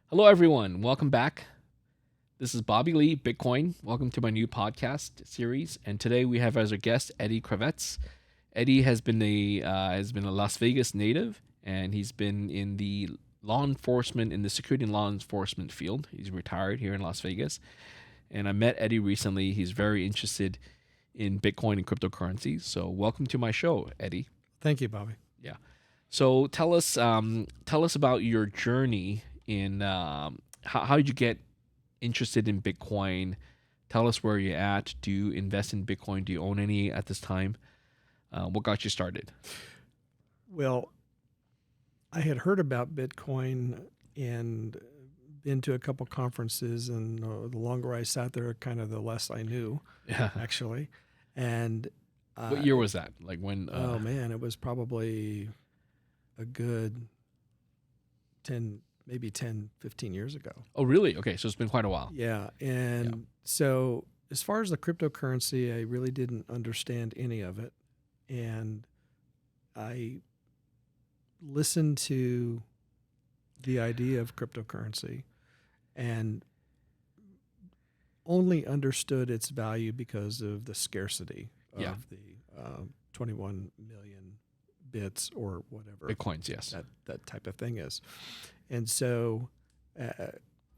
Hello, everyone. Welcome back. This is Bobby Lee, Bitcoin. Welcome to my new podcast series. And today we have as our guest Eddie Kravetz. Eddie has been a Las Vegas native, and he's been in the security and law enforcement field. He's retired here in Las Vegas. And I met Eddie recently. He's very interested in Bitcoin and cryptocurrencies. So welcome to my show, Eddie. Thank you, Bobby. Yeah. So tell us about your journey in how did you get interested in Bitcoin? Tell us where you're at. Do you invest in Bitcoin? Do you own any at this time? What got you started? Well, I had heard about Bitcoin and been to a couple conferences, and the longer I sat there, kind of the less I knew, Yeah. actually. And What year was that? Like when? oh man, it was probably a good 10, maybe 10, 15 years ago. Oh, really? Okay, so it's been quite a while. Yeah. And so as far as the cryptocurrency, I really didn't understand any of it. And I listened to the idea of cryptocurrency and only understood its value because of the scarcity of Yeah. the 21 million bits or whatever Bitcoins, yes. that type of thing is. And so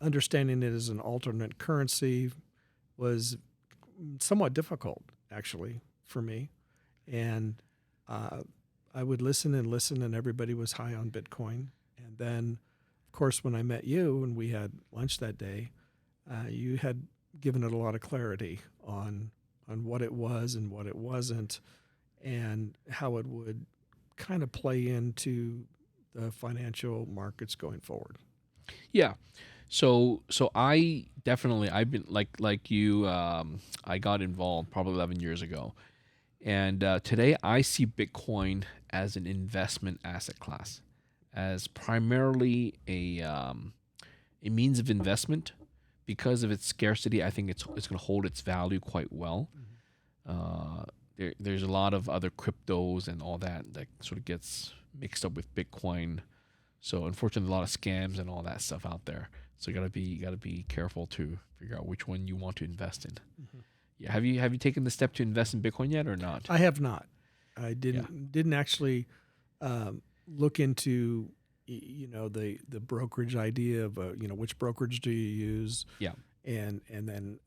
understanding it as an alternate currency was somewhat difficult, actually, for me. And I would listen, and everybody was high on Bitcoin. And then, of course, when I met you and we had lunch that day, you had given it a lot of clarity on what it was and what it wasn't, and how it would kind of play into the financial markets going forward. Yeah. So I've been like you. I got involved probably 11 years ago, and today I see Bitcoin as an investment asset class, as primarily a means of investment. Because of its scarcity, I think it's going to hold its value quite well. There's a lot of other cryptos and all that sort of gets mixed up with Bitcoin. So unfortunately, a lot of scams and all that stuff out there. So you gotta be careful to figure out which one you want to invest in. Mhm. Yeah, have you taken the step to invest in Bitcoin yet or not? I have not. I didn't actually look into the brokerage idea of which brokerage do you use, Yeah, and then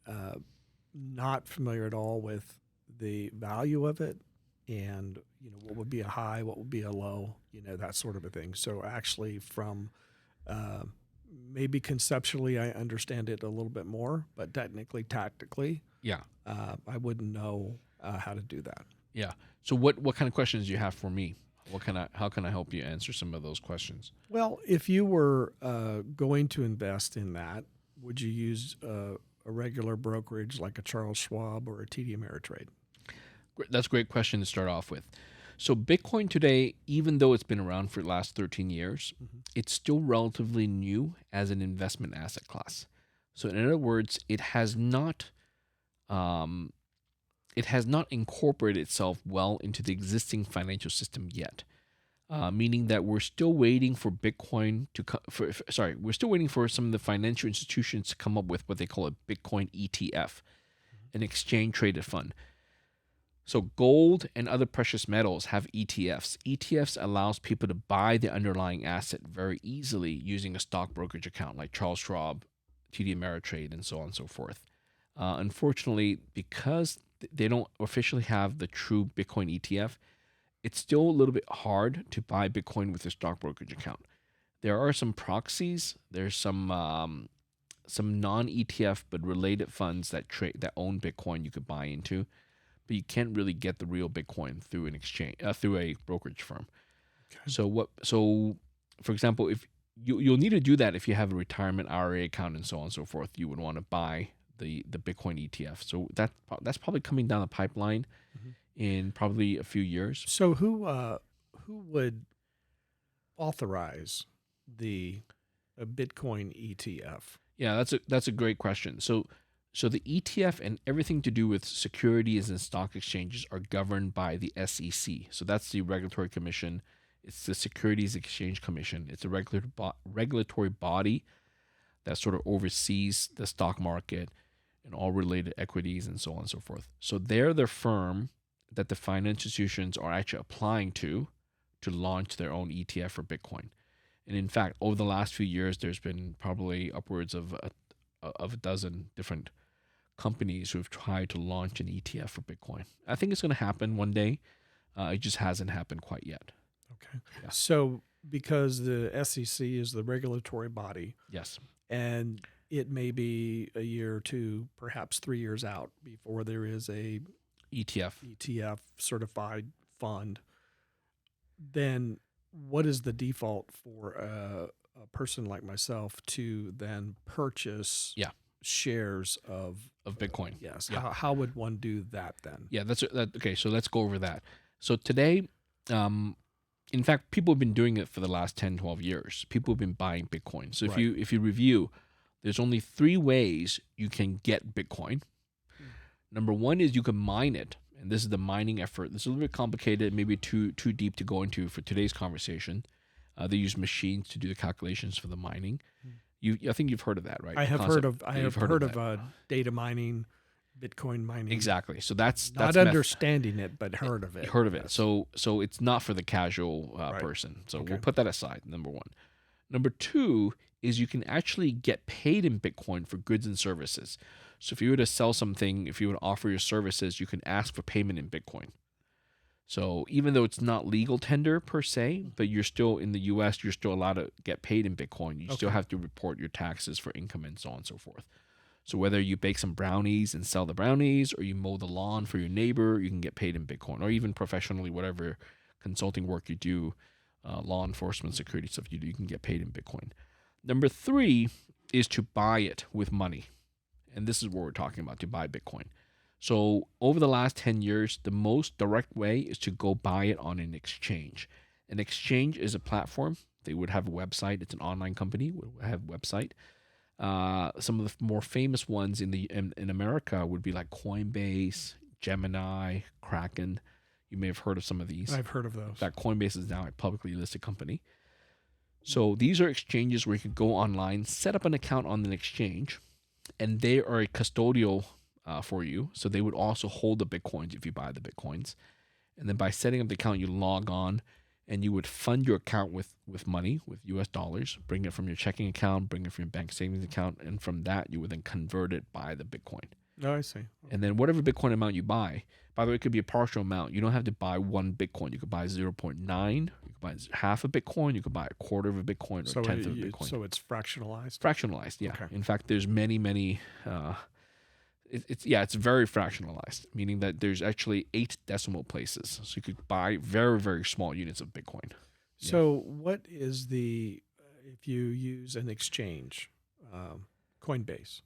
not familiar at all with the value of it, and what would be a high, what would be a low, that sort of a thing. So actually, from uh, maybe conceptually, I understand it a little bit more, but technically, tactically, yeah, I wouldn't know how to do that. yeah. So what kind of questions do you have for me? How can I help you answer some of those questions? Well, if you were going to invest in that, would you use a regular brokerage like a Charles Schwab or a TD Ameritrade? That's a great question to start off with. So Bitcoin today, even though it's been around for the last 13 years, it's still relatively new as an investment asset class. So in other words, it has not incorporated itself well into the existing financial system yet. Meaning that we're still waiting for Bitcoin to we're still waiting for some of the financial institutions to come up with what they call a Bitcoin ETF, an exchange traded fund. So gold and other precious metals have ETFs. ETFs allows people to buy the underlying asset very easily using a stock brokerage account like Charles Schwab, TD Ameritrade, and so on and so forth. Unfortunately, because they don't officially have the true Bitcoin ETF, it's still a little bit hard to buy Bitcoin with a stock brokerage account. There are some proxies. There's some non-ETF but related funds that own Bitcoin you could buy into, but you can't really get the real Bitcoin through an exchange through a brokerage firm. Okay. So for example, if you'll need to do that if you have a retirement IRA account and so on and so forth, you would want to buy the Bitcoin ETF. So that's probably coming down the pipeline in probably a few years. So who would authorize the a Bitcoin ETF? Yeah, that's a great question. So the ETF and everything to do with securities and stock exchanges are governed by the SEC. So that's the regulatory commission. It's the Securities Exchange Commission. It's a regulatory body that sort of oversees the stock market and all related equities and so on and so forth. So they're the firm that the financial institutions are actually applying to launch their own ETF for Bitcoin. And in fact, over the last few years, there's been probably upwards of a dozen different companies who have tried to launch an ETF for Bitcoin. I think it's going to happen one day. It just hasn't happened quite yet. Okay. Yeah. So because the SEC is the regulatory body, Yes. and it may be a year or two, perhaps 3 years out before there is a ETF certified fund, then what is the default for a person like myself to then purchase shares of Bitcoin? Yes. Yeah. How would one do that then? Yeah, that's okay. So let's go over that. So today, in fact, people have been doing it for the last 10, 12 years. People have been buying Bitcoin. So if you review, there's only 3 ways you can get Bitcoin. Number one is you can mine it. And this is the mining effort. This is a little bit complicated, maybe too deep to go into for today's conversation. They use machines to do the calculations for the mining. I think you've heard of that, right? I have heard of data mining, Bitcoin mining. Exactly. So that's not understanding it, but heard of it. Heard of it. So it's not for the casual person. So we'll put that aside. Number one. Number two is you can actually get paid in Bitcoin for goods and services. So if you were to sell something, if you would offer your services, you can ask for payment in Bitcoin. So even though it's not legal tender per se, but you're still in the US, you're still allowed to get paid in Bitcoin. You still have to report your taxes for income and so on and so forth. So whether you bake some brownies and sell the brownies, or you mow the lawn for your neighbor, you can get paid in Bitcoin. Or even professionally, whatever consulting work you do, law enforcement, security stuff you do, you can get paid in Bitcoin. Number 3 is to buy it with money. And this is what we're talking about, to buy Bitcoin. So over the last 10 years, the most direct way is to go buy it on an exchange. An exchange is a platform. They would have a website. It's an online company, would have a website. Some of the more famous ones in America would be like Coinbase, Gemini, Kraken. You may have heard of some of these. I've heard of those. That Coinbase is now a publicly listed company. So these are exchanges where you can go online, set up an account on an exchange, and they are a custodial for you. So they would also hold the Bitcoins if you buy the Bitcoins. And then by setting up the account, you log on and you would fund your account with money, with US dollars, bring it from your checking account, bring it from your bank savings account. And from that, you would then convert it by the Bitcoin. Oh, I see. And then whatever Bitcoin amount you buy, by the way, it could be a partial amount. You don't have to buy 1 Bitcoin. You could buy 0.9. You could buy half a Bitcoin. You could buy a quarter of a Bitcoin or a tenth of a Bitcoin. So it's fractionalized? Fractionalized, yeah. Okay. In fact, there's many, it's very fractionalized, meaning that there's actually 8 decimal places. So you could buy very, very small units of Bitcoin. So what is if you use an exchange, Coinbase,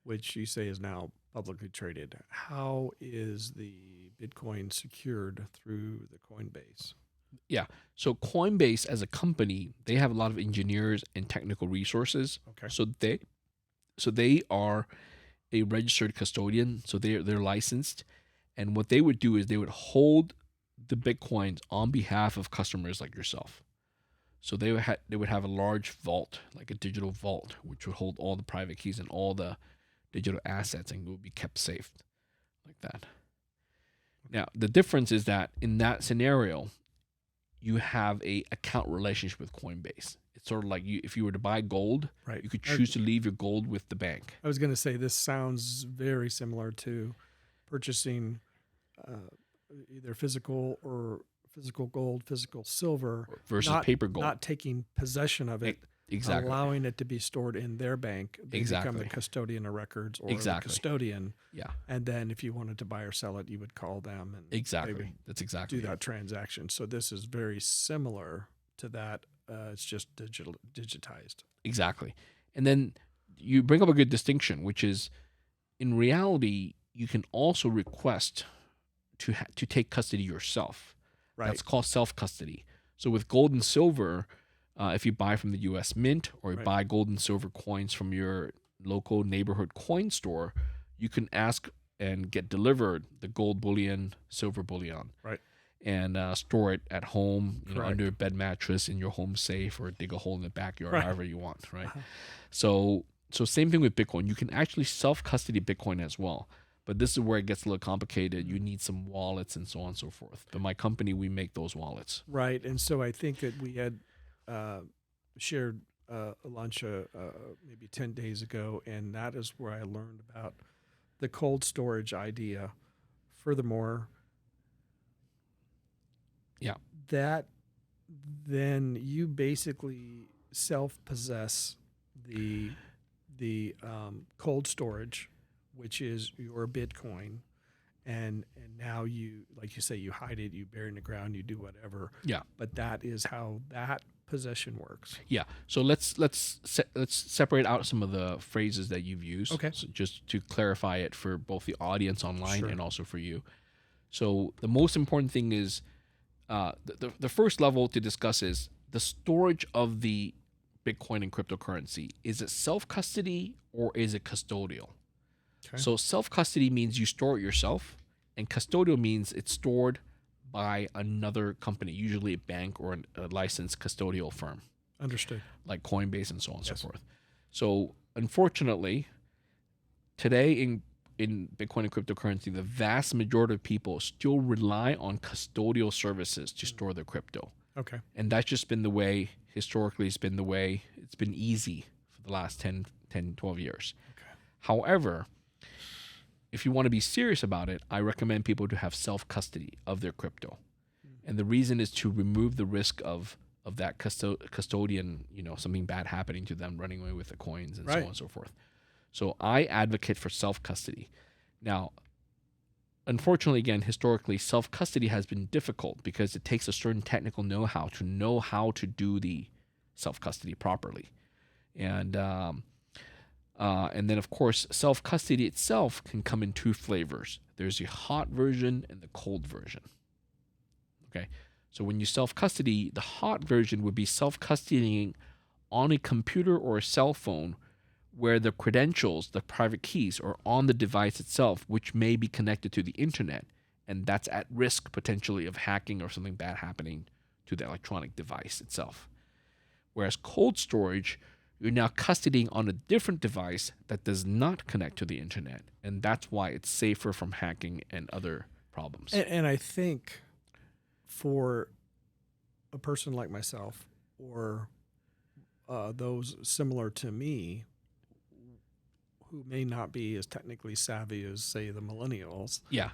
which you say is now publicly traded, how is the Bitcoin secured through the Coinbase? Yeah. So Coinbase as a company, they have a lot of engineers and technical resources. Okay. So they are a registered custodian. So they're licensed. And what they would do is they would hold the Bitcoins on behalf of customers like yourself. So they would have a large vault, like a digital vault, which would hold all the private keys and all the digital assets, and it would be kept safe like that. Now, the difference is that in that scenario, you have a account relationship with Coinbase. It's sort of like if you were to buy gold, right, you could choose to leave your gold with the bank. I was going to say this sounds very similar to purchasing either physical gold, physical silver versus paper gold. Not taking possession of it. Exactly. Allowing it to be stored in their bank. They become the custodian of records or the custodian. Yeah. And then if you wanted to buy or sell it, you would call them and that's exactly do that transaction. So this is very similar to that. It's just digitized. Exactly. And then you bring up a good distinction, which is in reality, you can also request to take custody yourself. Right. That's called self-custody. So with gold and silver, if you buy from the U.S. Mint or you buy gold and silver coins from your local neighborhood coin store, you can ask and get delivered the gold bullion, silver bullion. Right. and store it at home, Correct. under a bed mattress in your home safe, or dig a hole in the backyard, Right. however you want, right? Uh-huh. So same thing with Bitcoin. You can actually self-custody Bitcoin as well. But this is where it gets a little complicated. You need some wallets and so on and so forth. But my company, we make those wallets. Right. And so I think that we had shared a lunch maybe 10 days ago, and that is where I learned about the cold storage idea. Furthermore, Yeah. that then you basically self-possess the cold storage, which is your Bitcoin, and now you, like you say, you hide it, you bury it in the ground, you do whatever. Yeah. But that is how that possession works. Yeah. So let's separate out some of the phrases that you've used. Okay. So just to clarify it for both the audience online Sure. and also for you. So the most important thing is the first level to discuss is the storage of the Bitcoin and cryptocurrency. Is it self-custody or is it custodial? Okay. So self-custody means you store it yourself, and custodial means it's stored by another company, usually a bank or a licensed custodial firm, Understood. like Coinbase and so on and Yes. so forth. So unfortunately, today in Bitcoin and cryptocurrency, the vast majority of people still rely on custodial services to store their crypto. Okay. And that's just been the way, historically, it's been the way, it's been easy for the last 10, 12 years. Okay. However, if you want to be serious about it, I recommend people to have self-custody of their crypto. And the reason is to remove the risk of that custodian, something bad happening to them, running away with the coins and so Right. on and so forth. So I advocate for self-custody. Now, unfortunately, again, historically, self-custody has been difficult because it takes a certain technical know-how to know how to do the self-custody properly. And then, of course, self-custody itself can come in two flavors. There's the hot version and the cold version. Okay, so when you self-custody, the hot version would be self-custodying on a computer or a cell phone where the credentials, the private keys, are on the device itself, which may be connected to the internet, and that's at risk potentially of hacking or something bad happening to the electronic device itself. Whereas cold storage, you're now custodying on a different device that does not connect to the internet, and that's why it's safer from hacking and other problems. And I think for a person like myself or those similar to me who may not be as technically savvy as, say, the millennials, Yeah.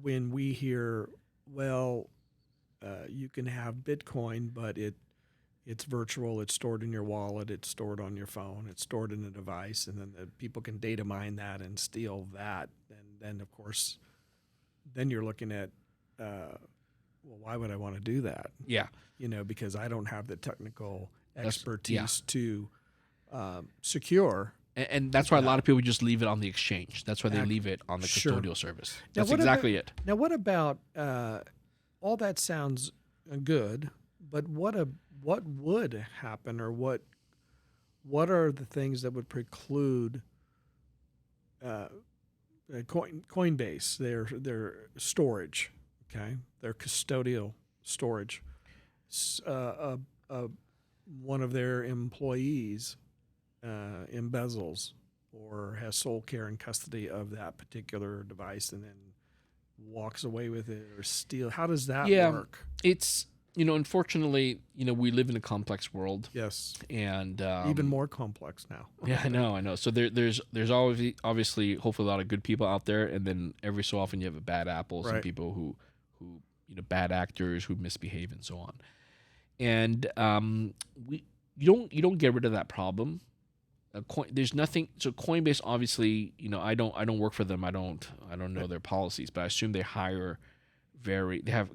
when we hear, well, you can have Bitcoin, but it's virtual, it's stored in your wallet, it's stored on your phone, it's stored in a device, and then the people can data mine that and steal that. And then, of course, then you're looking at, well, why would I want to do that? Yeah. Because I don't have the technical That's- expertise to secure. And that's why a lot of people just leave it on the exchange. That's why they leave it on the Sure. custodial service. Now, That's what exactly it. Now, what about all that sounds good, but what would happen, or what are the things that would preclude Coinbase, their storage, okay, their custodial storage, one of their employees embezzles or has sole care and custody of that particular device and then walks away with it or steal? How does that work? It's, unfortunately, we live in a complex world. Yes. And Even more complex now. Yeah, I know. So there's always obviously hopefully a lot of good people out there, and then every so often you have a bad apple, some Right. people who bad actors who misbehave and so on. And you don't get rid of that problem. There's nothing. So Coinbase, obviously, I don't work for them. I don't know their policies, but I assume they have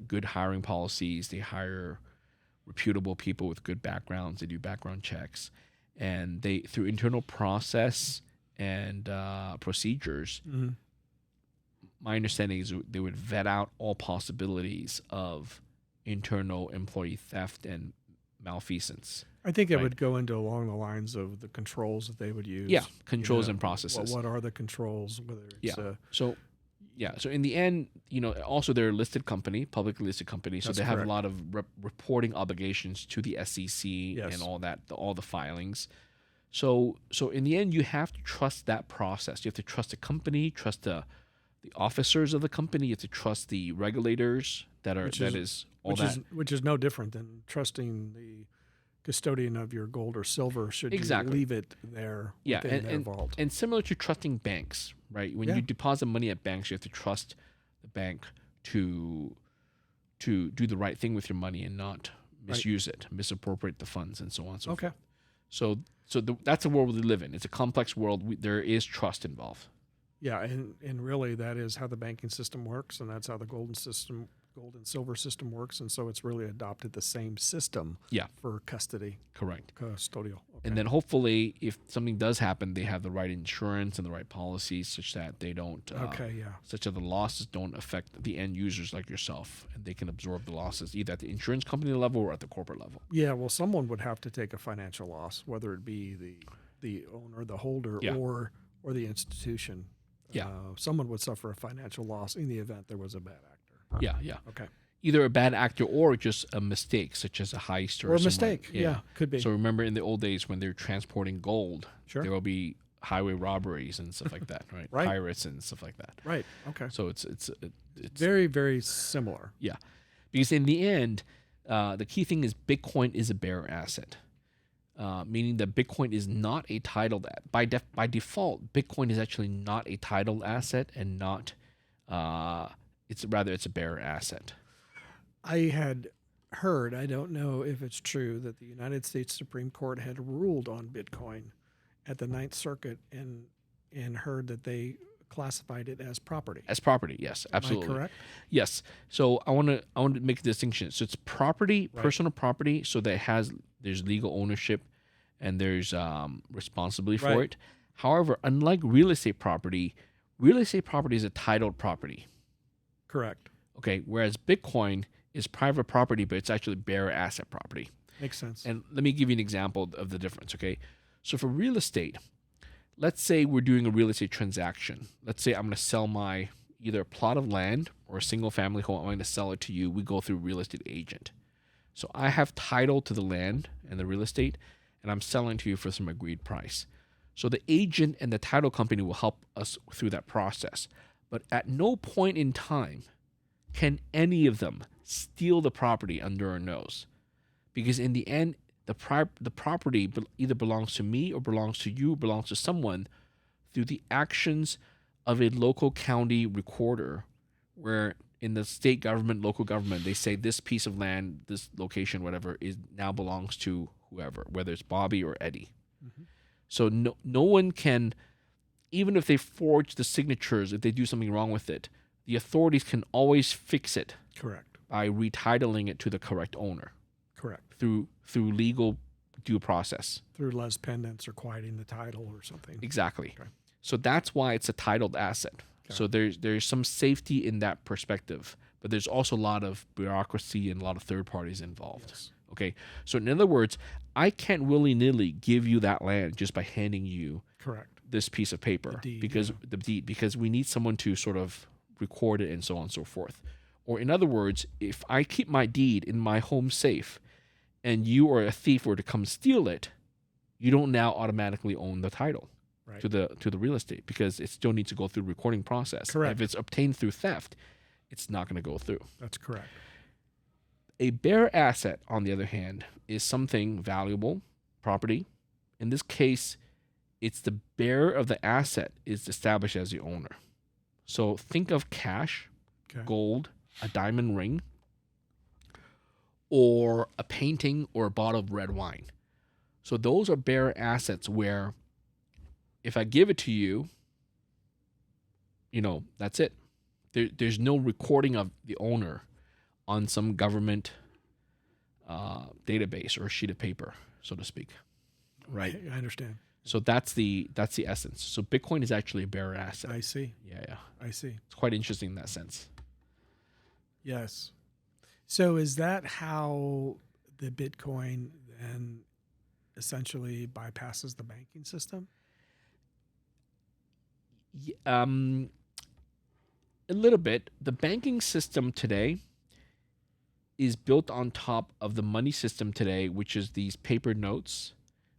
good hiring policies. They hire reputable people with good backgrounds. They do background checks, and they, through internal process and procedures, Mm-hmm. my understanding is they would vet out all possibilities of internal employee theft and malfeasance. I think it Right. would go into along the lines of the controls that they would use. Yeah, controls and processes. What are the controls? Whether it's Yeah. So Yeah. So in the end, also they're a listed company, publicly listed company, so That's they have a correct. lot of reporting obligations to the SEC Yes. and all that, all the filings. So in the end, you have to trust that process. You have to trust the company, trust the officers of the company. You have to trust the regulators Which that is is all that. which is no different than trusting the custodian of your gold or silver should Exactly. you leave it there Yeah, within their vault. and similar to trusting banks, right? When Yeah. you deposit money at banks, you have to trust the bank to do the right thing with your money and not misuse it, misappropriate the funds, and so on and so Okay. forth. That's the world we live in. It's a complex world. There is trust involved. Yeah, and really that is how the banking system works, and that's how the gold and silver system works, and so it's really adopted the same system. Yeah. For custody, Correct. custodial. Okay. And then hopefully, if something does happen, they have the right insurance and the right policies, such that they don't. Such that the losses don't affect the end users like yourself, and they can absorb the losses either at the insurance company level or at the corporate level. Yeah, well, someone would have to take a financial loss, whether it be the owner, the holder, Yeah. or the institution. Yeah. Someone would suffer a financial loss in the event there was a bad actor. Yeah. Okay. Either a bad actor or just a mistake, such as a heist or Or a someone- mistake. Yeah, could be. So remember, in the old days when they're transporting gold, Sure. there will be highway robberies and stuff like that, right? Right. Pirates and stuff like that. Right. Okay. So it's Very, very similar. yeah, because in the end, the key thing is Bitcoin is a bearer asset, meaning that Bitcoin is not a titled by default. Bitcoin is actually not a titled asset and not. It's a bearer asset. I had heard, I don't know if it's true, that the United States Supreme Court had ruled on Bitcoin at the Ninth Circuit and heard that they classified it as property. As property, yes, absolutely. Am I correct? Yes. So I want to make a distinction. So it's property, Right. personal property, so that there's legal ownership and there's responsibility for Right. it. However, unlike real estate property is a titled property. Correct. Okay, whereas Bitcoin is private property, but it's actually bearer asset property. Makes sense. And let me give you an example of the difference, okay? So for real estate, let's say we're doing a real estate transaction. Let's say I'm going to sell my either a plot of land or a single family home. I'm going to sell it to you. We go through a real estate agent. So I have title to the land and the real estate, and I'm selling to you for some agreed price. So the agent and the title company will help us through that process. But at no point in time can any of them steal the property under our nose. Because in the end, the property either belongs to me or belongs to you, belongs to someone through the actions of a local county recorder, where in the state government, local government, they say this piece of land, this location, whatever, now belongs to whoever, whether it's Bobby or Eddie. Mm-hmm. So no one can, even if they forge the signatures, if they do something wrong with it, the authorities can always fix it Correct. by retitling it to the correct owner Correct. through legal due process. Through les pendants or quieting the title or something. Exactly. Okay. So that's why it's a titled asset. Okay. So there's some safety in that perspective, but there's also a lot of bureaucracy and a lot of third parties involved. Yes. Okay. So in other words, I can't willy-nilly give you that land just by handing you Correct. this piece of paper The deed, because we need someone to sort of record it and so on and so forth. Or in other words, if I keep my deed in my home safe and you or a thief were to come steal it, you don't now automatically own the title Right. to the real estate, because it still needs to go through the recording process. Correct. If it's obtained through theft, it's not going to go through. That's correct. A bearer asset, on the other hand, is something valuable, property. In this case, it's the bearer of the asset is established as the owner. So think of cash, Okay. gold, a diamond ring, or a painting or a bottle of red wine. So those are bearer assets where if I give it to you, that's it. There's no recording of the owner on some government database or sheet of paper, so to speak. Right. I understand. So that's the essence. So Bitcoin is actually a bearer asset. I see. Yeah. I see. It's quite interesting in that sense. Yes. So is that how the Bitcoin then essentially bypasses the banking system? A little bit. The banking system today is built on top of the money system today, which is these paper notes,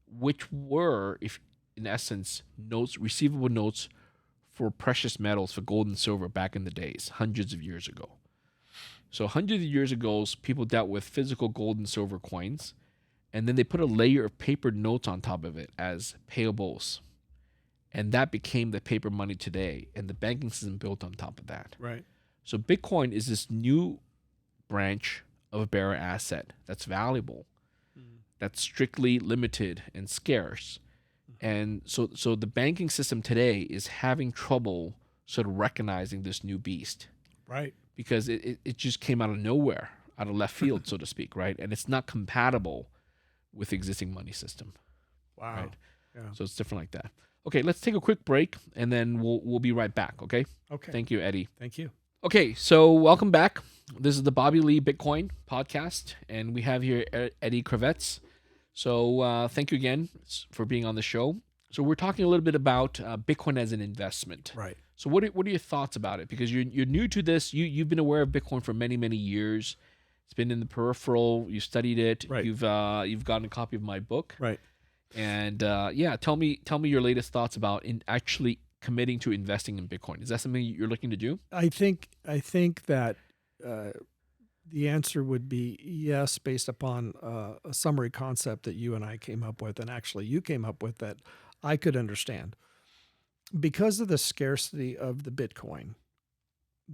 which were, if in essence, notes, receivable notes for precious metals, for gold and silver back in the days, hundreds of years ago. So hundreds of years ago, people dealt with physical gold and silver coins, and then they put a layer of paper notes on top of it as payables. And that became the paper money today, and the banking system built on top of that. Right. So Bitcoin is this new branch of a bearer asset that's valuable, that's strictly limited and scarce. And so the banking system today is having trouble sort of recognizing this new beast. Right. Because it just came out of nowhere, out of left field, so to speak, right? And it's not compatible with the existing money system. Wow. Right? Yeah. So it's different like that. Okay, let's take a quick break, and then we'll be right back, okay? Okay. Thank you, Eddie. Thank you. Okay, so welcome back. This is the Bobby Lee Bitcoin podcast, and we have here Eddie Kravetz. So thank you again for being on the show. So we're talking a little bit about Bitcoin as an investment. Right. So what are your thoughts about it? Because you're new to this. You've been aware of Bitcoin for many, many years. It's been in the peripheral. You studied it. Right. You've gotten a copy of my book. Right. And tell me your latest thoughts about in actually committing to investing in Bitcoin. Is that something you're looking to do? I think that the answer would be yes, based upon a summary concept that you and I came up with, and actually you came up with that I could understand. Because of the scarcity of the Bitcoin,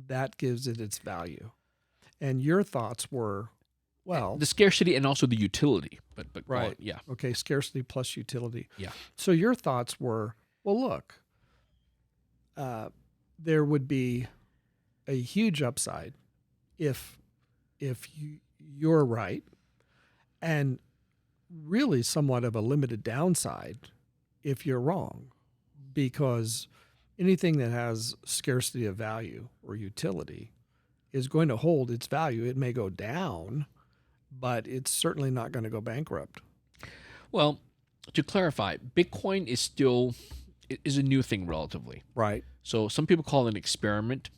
that gives it its value. And your thoughts were, well, the scarcity and also the utility. But right, yeah, okay, scarcity plus utility. Yeah. So your thoughts were, well, look, there would be a huge upside if you're right, and really somewhat of a limited downside if you're wrong, because anything that has scarcity of value or utility is going to hold its value. It may go down, but it's certainly not going to go bankrupt. Well, to clarify, Bitcoin is a new thing relatively. Right. So some people call it an experiment.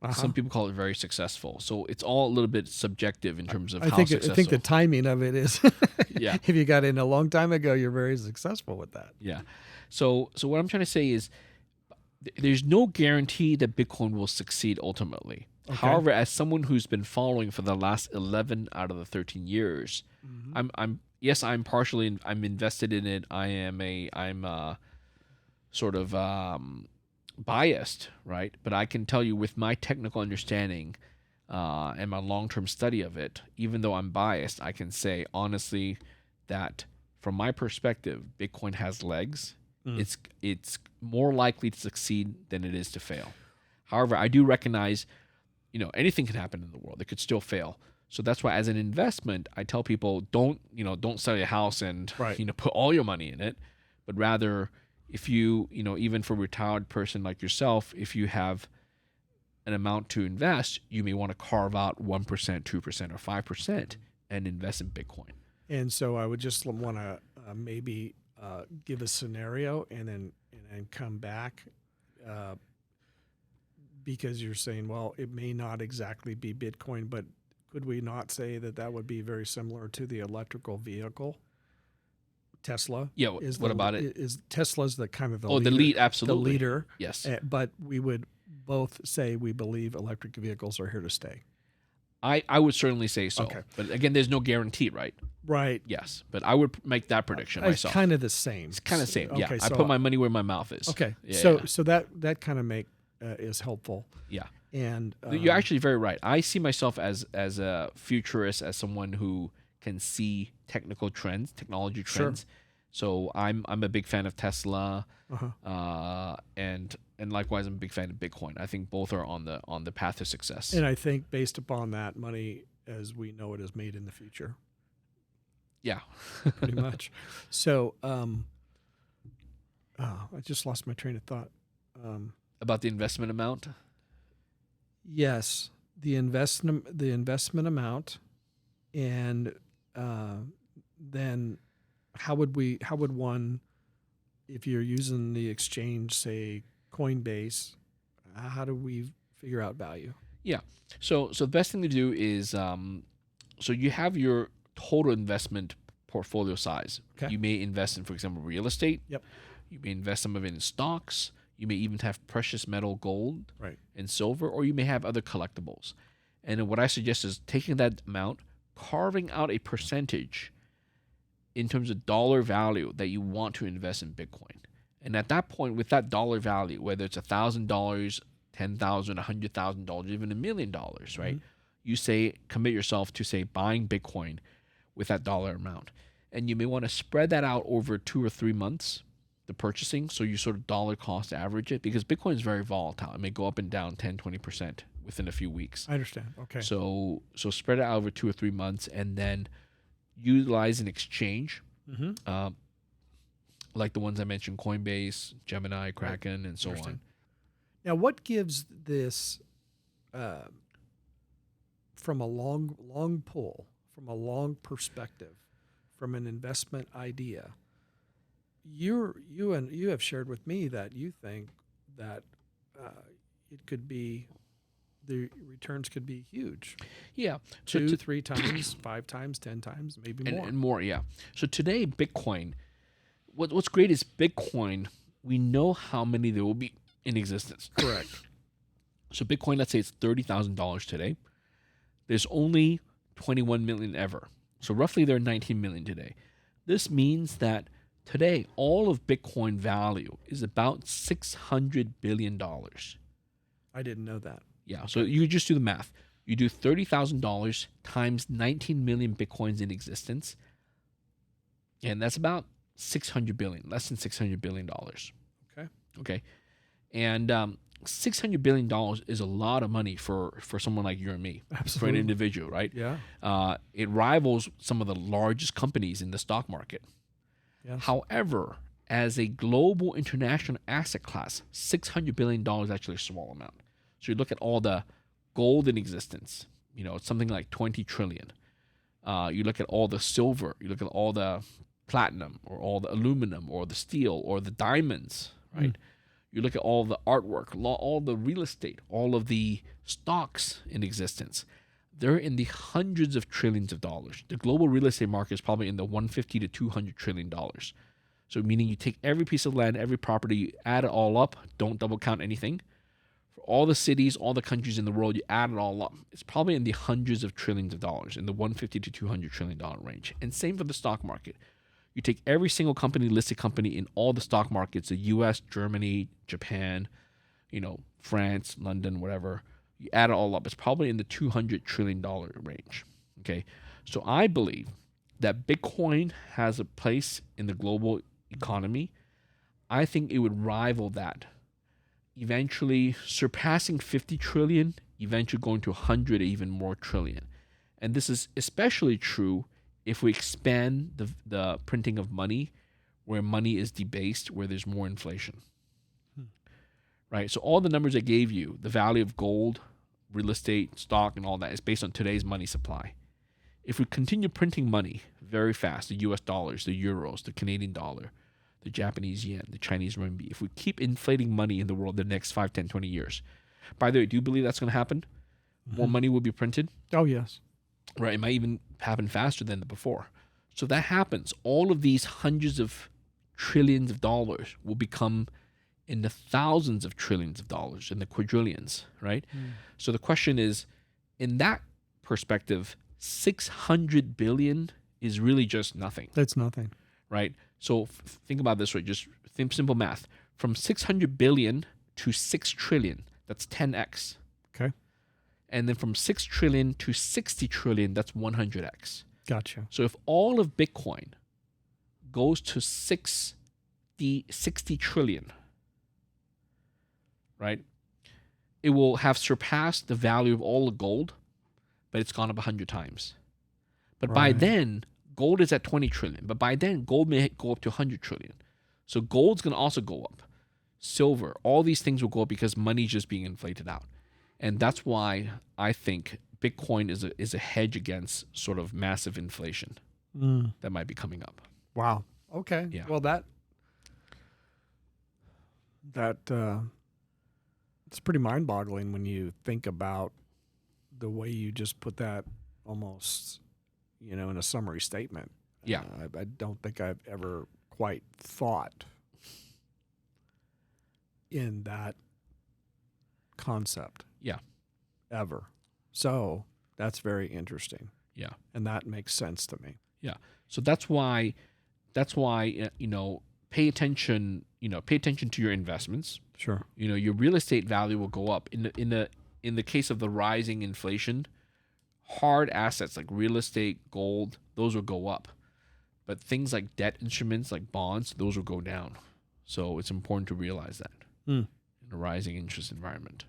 Uh-huh. Some people call it very successful. So it's all a little bit subjective in terms of I how think successful. I think the timing of it is, Yeah. if you got in a long time ago, you're very successful with that. Yeah. So what I'm trying to say is there's no guarantee that Bitcoin will succeed ultimately. Okay. However, as someone who's been following for the last 11 out of the 13 years, I'm invested in it. I'm sort of biased, right? But I can tell you with my technical understanding and my long-term study of it, even though I'm biased, I can say honestly that from my perspective, Bitcoin has legs. It's more likely to succeed than it is to fail. However, I do recognize, anything can happen in the world. It could still fail. So that's why, as an investment, I tell people don't sell your house and Right. put all your money in it, but rather, if you even for a retired person like yourself, if you have an amount to invest, you may want to carve out 1%, 2%, or 5% and invest in Bitcoin. And so I would just want to maybe give a scenario and then come back because you're saying, well, it may not exactly be Bitcoin, but could we not say that would be very similar to the electrical vehicle? Tesla. Yeah. What about it? Is Tesla's the kind of the the lead, absolutely. the leader? Yes. But we would both say we believe electric vehicles are here to stay. I would certainly say so. Okay. But again, there's no guarantee, right? Right. Yes. But I would make that prediction It's myself. kind of the same. It's kind of the same. Okay, Yeah. I so- put my money where my mouth is. Okay. Yeah, so yeah. so that kind of is helpful. Yeah. And You're actually very right. I see myself as a futurist, as someone who can see technology trends. So I'm a big fan of Tesla, and likewise I'm a big fan of Bitcoin. I think both are on the path to success. And I think based upon that, money as we know it is made in the future. Yeah, Pretty much. So I just lost my train of thought. About the investment amount. Yes, the investment amount, and then how would one, if you're using the exchange, say Coinbase, how do we figure out value. Yeah. So the best thing to do is so you have your total investment portfolio size. Okay. You may invest in, for example, real estate. Yep. You may invest some of it in stocks. You may even have precious metal gold Right. and silver, or you may have other collectibles. And what I suggest is taking that amount, carving out a percentage in terms of dollar value that you want to invest in Bitcoin. And at that point, with that dollar value, whether it's $1,000, $10,000, $100,000, even $1 million, right? You say commit yourself to say buying Bitcoin with that dollar amount, and you may want to spread that out over 2 or 3 months, the purchasing, so you sort of dollar cost average it, because Bitcoin is very volatile. It may go up and down 10-20% within a few weeks. I understand. Okay. So spread it out over 2 or 3 months, and then utilize an exchange, like the ones I mentioned: Coinbase, Gemini, Kraken, and so on. Now, what gives this from a long pull, from a long perspective, from an investment idea? You have shared with me that you think that it could be, the returns could be huge. Yeah. 2, 3 times, 5 times, 10 times, maybe more. And more, yeah. So today, Bitcoin, what's great is Bitcoin, we know how many there will be in existence. Correct. So Bitcoin, let's say it's $30,000 today. There's only 21 million ever. So roughly there are 19 million today. This means that today, all of Bitcoin value is about $600 billion. I didn't know that. Yeah, so you just do the math. You do $30,000 times 19 million Bitcoins in existence, and that's about 600 billion, less than $600 billion. Okay. And $600 billion is a lot of money for someone like you and me. Absolutely. For an individual, right? Yeah. It rivals some of the largest companies in the stock market. Yes. However, as a global international asset class, $600 billion is actually a small amount. So you look at all the gold in existence, it's something like 20 trillion. You look at all the silver, you look at all the platinum or all the aluminum or the steel or the diamonds, right? You look at all the artwork, all the real estate, all of the stocks in existence. They're in the hundreds of trillions of dollars. The global real estate market is probably in the $150 to $200 trillion. So meaning you take every piece of land, every property, you add it all up, don't double count anything. For all the cities, all the countries in the world, you add it all up. It's probably in the hundreds of trillions of dollars, in the $150 to $200 trillion range. And same for the stock market. You take every single listed company in all the stock markets, the US, Germany, Japan, France, London, whatever. You add it all up, it's probably in the $200 trillion range. Okay. So I believe that Bitcoin has a place in the global economy. I think it would rival that, eventually surpassing 50 trillion, eventually going to 100 or even more trillion. And this is especially true if we expand the printing of money, where money is debased, where there's more inflation. Right? So all the numbers I gave you, the value of gold, real estate, stock, and all that, is based on today's money supply. If we continue printing money very fast, the US dollars, the euros, the Canadian dollar, the Japanese yen, the Chinese renminbi, if we keep inflating money in the world the next 5, 10, 20 years. By the way, do you believe that's going to happen? More money will be printed? Oh, yes. Right, it might even happen faster than before. So that happens. All of these hundreds of trillions of dollars will become in the thousands of trillions of dollars, in the quadrillions, right? So the question is, in that perspective, 600 billion is really just nothing. That's nothing. Right? So think about this way, just think simple math. From 600 billion to 6 trillion, that's 10x. Okay. And then from 6 trillion to 60 trillion, that's 100x. Gotcha. So if all of Bitcoin goes to 60 trillion, right, it will have surpassed the value of all the gold, but it's gone up 100 times. But by then, gold is at 20 trillion. But by then, gold may go up to 100 trillion. So gold's going to also go up. Silver, all these things will go up because money's just being inflated out. And that's why I think Bitcoin is a hedge against sort of massive inflation that might be coming up. Wow. Okay. Yeah. Well, that It's pretty mind-boggling when you think about the way you just put that almost, in a summary statement. Yeah. I don't think I've ever quite thought in that concept. Yeah. Ever. So that's very interesting. Yeah. And that makes sense to me. Yeah. So that's why, pay attention to your investments. Sure. Your real estate value will go up in the case of the rising inflation. Hard assets like real estate, gold, those will go up. But things like debt instruments like bonds, those will go down. So it's important to realize that in a rising interest environment.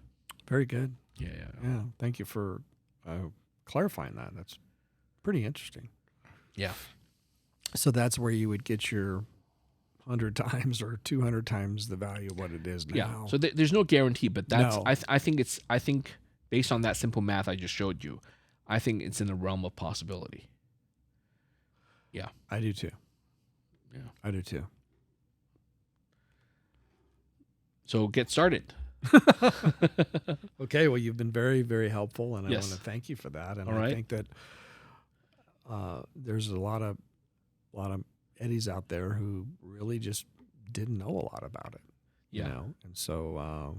Very good. Yeah. Thank you for clarifying that. That's pretty interesting. Yeah. So that's where you would get your 100 times or 200 times the value of what it is now. Yeah. So there's no guarantee, but that's No. I think based on that simple math I just showed you, I think it's in the realm of possibility. Yeah. I do too. Yeah. I do too. So get started. Okay. Well, you've been very, very helpful, and I Yes. want to thank you for that. And All I right. think that there's a lot of Eddies out there who really just didn't know a lot about it. Yeah. And so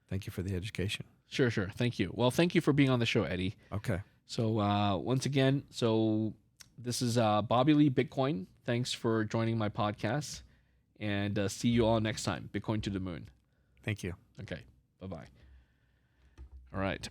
thank you for the education. Sure. Thank you. Well, thank you for being on the show, Eddie. Okay. So once again, this is Bobby Lee Bitcoin. Thanks for joining my podcast, and see you all next time. Bitcoin to the moon. Thank you. Okay. Bye-bye. All right.